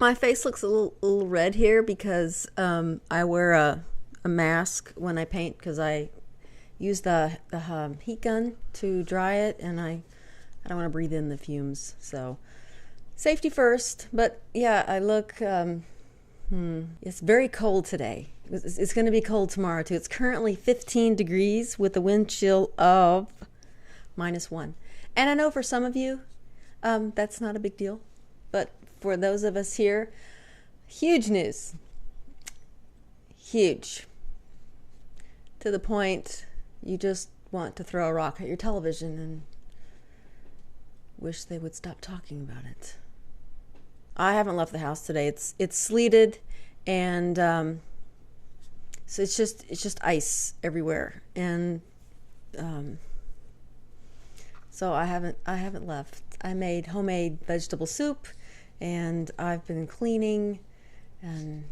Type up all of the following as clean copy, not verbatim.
My face looks a little red here because I wear a mask when I paint because I use the heat gun to dry it, and I don't want to breathe in the fumes. So safety first. But yeah, I look. It's very cold today. It's going to be cold tomorrow too. It's currently 15 degrees with a wind chill of -1. And I know for some of you, that's not a big deal, but for those of us here, huge news. Huge. To the point you just want to throw a rock at your television and wish they would stop talking about it. I haven't left the house today. It's sleeted, and so it's just ice everywhere, and so I haven't left. I made homemade vegetable soup, and I've been cleaning and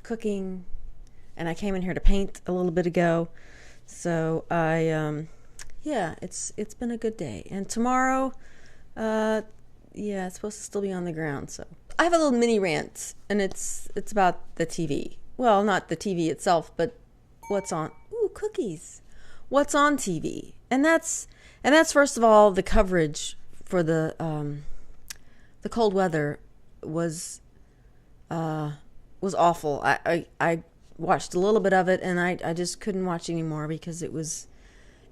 cooking, and I came in here to paint a little bit ago. So yeah, it's been a good day. And tomorrow, yeah, it's supposed to still be on the ground. So I have a little mini rant, and it's about the TV. Well, not the TV itself, but what's on. Ooh, cookies. What's on TV? And that's first of all, the coverage for the cold weather was awful. I watched a little bit of it, and I just couldn't watch anymore because it was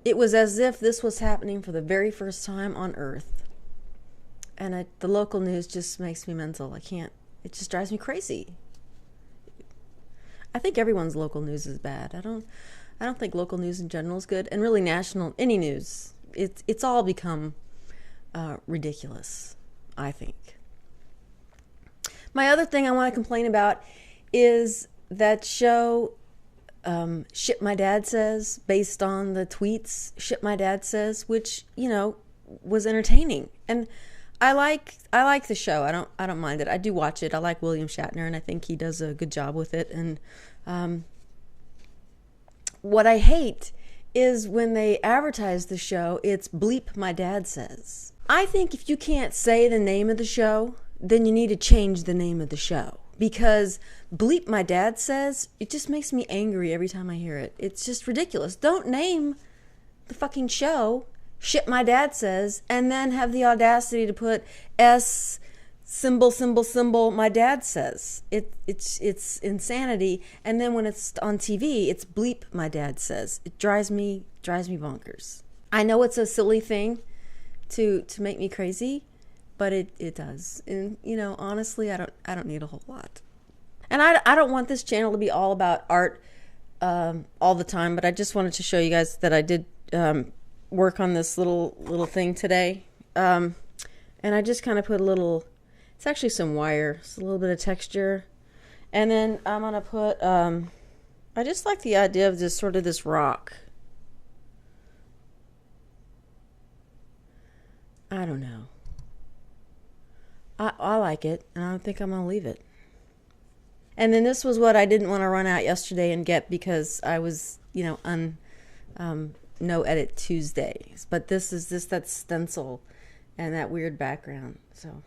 as if this was happening for the very first time on Earth. And the local news just makes me mental. I can't. It just drives me crazy. I think everyone's local news is bad. I don't think local news in general is good, and really national any news. It's all become ridiculous, I think. My other thing I want to complain about is that show, Shit My Dad Says, based on the tweets Shit My Dad Says, which, was entertaining. And I like the show. I don't mind it. I do watch it. I like William Shatner, and I think he does a good job with it. And what I hate is when they advertise the show, it's Bleep My Dad Says. I think if you can't say the name of the show, then you need to change the name of the show. Because Bleep My Dad Says, it just makes me angry every time I hear it. It's just ridiculous. Don't name the fucking show Shit My Dad Says, and then have the audacity to put S symbol my dad says. It's insanity. And then when it's on TV, it's Bleep My Dad Says. It drives me bonkers. I know it's a silly thing to make me crazy, but it does. And honestly, I don't need a whole lot. And I don't want this channel to be all about art all the time, but I just wanted to show you guys that I did work on this little thing today. And I just kind of put a little, it's actually some wire, it's a little bit of texture. And then I'm going to put, I just like the idea of just sort of this rock. I don't know. I like it, and I don't think I'm going to leave it. And then this was what I didn't want to run out yesterday and get because I was, no edit Tuesdays. But this is that stencil and that weird background. So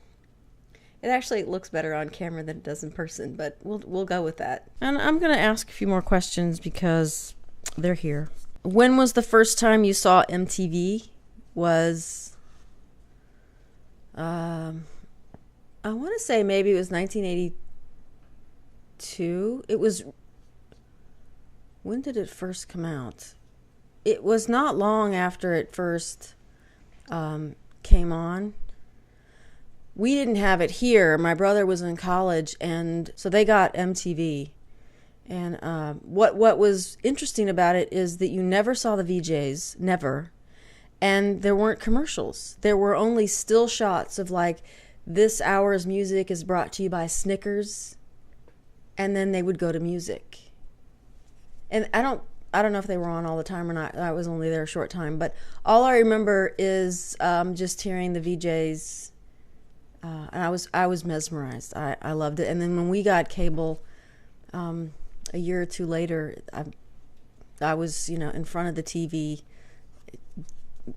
it actually looks better on camera than it does in person, but we'll go with that. And I'm going to ask a few more questions because they're here. When was the first time you saw MTV? I want to say maybe it was 1982. It was, when did it first come out? It was not long after it first came on. We didn't have it here. My brother was in college, and so they got MTV. And what was interesting about it is that you never saw the VJs, never. And there weren't commercials. There were only still shots of like, this hour's music is brought to you by Snickers. And then they would go to music. And I don't know if they were on all the time or not. I was only there a short time. But all I remember is just hearing the VJs. And I was mesmerized. I loved it. And then when we got cable a year or two later, I was, in front of the TV,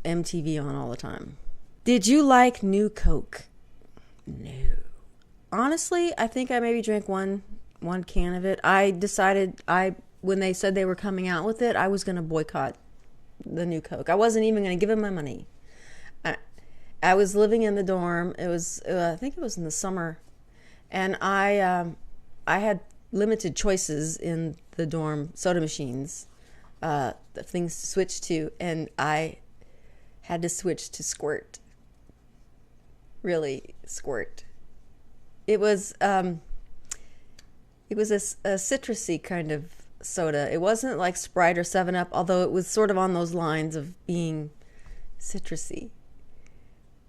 MTV on all the time. Did you like New Coke? No. honestly, I think I maybe drank one can of it. I decided when they said they were coming out with it, I was going to boycott the new Coke. I wasn't even going to give them my money. I was living in the dorm. It was I think it was in the summer, and I had limited choices in the dorm soda machines, things to switch to, and I had to switch to Squirt. Really, Squirt. It was a citrusy kind of soda. It wasn't like Sprite or 7-Up, although it was sort of on those lines of being citrusy.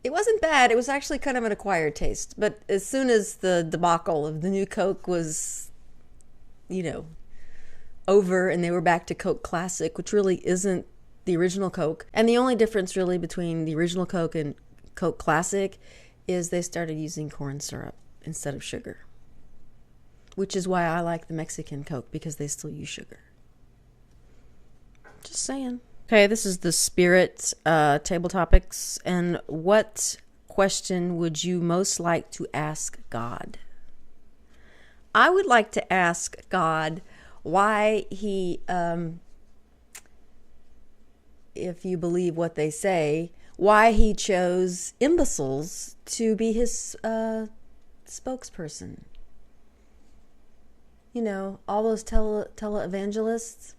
It wasn't bad. It was actually kind of an acquired taste. But as soon as the debacle of the new Coke was, over, and they were back to Coke Classic, which really isn't the original Coke. And the only difference really between the original Coke and Coke Classic is they started using corn syrup instead of sugar. Which is why I like the Mexican Coke, because they still use sugar. Just saying. Okay, this is the Spirit Table Topics. And what question would you most like to ask God? I would like to ask God why he, if you believe what they say, why he chose imbeciles to be his spokesperson. All those televangelists,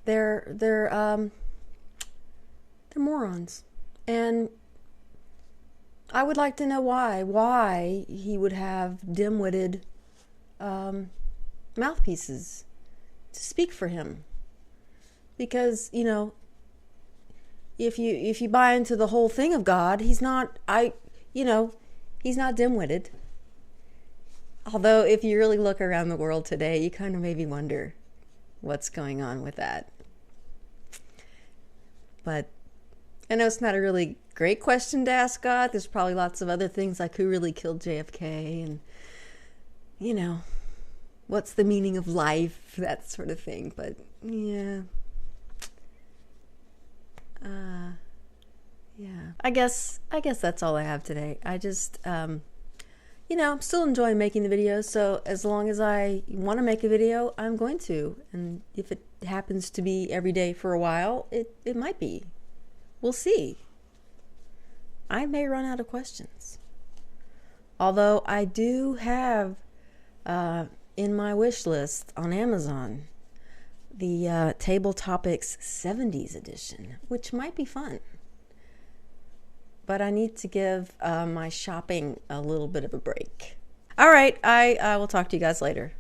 they're morons. And I would like to know why he would have dim-witted mouthpieces to speak for him. Because, if you buy into the whole thing of God, he's not dim-witted. Although if you really look around the world today, you kind of maybe wonder what's going on with that. But I know it's not a really great question to ask God. There's probably lots of other things like who really killed JFK and, what's the meaning of life, that sort of thing. But yeah. I guess that's all I have today. I just, I'm still enjoying making the videos. So as long as I want to make a video, I'm going to. And if it happens to be every day for a while, it might be. We'll see. I may run out of questions. Although I do have in my wish list on Amazon the Table Topics 70s edition, which might be fun. But I need to give my shopping a little bit of a break. All right, I will talk to you guys later.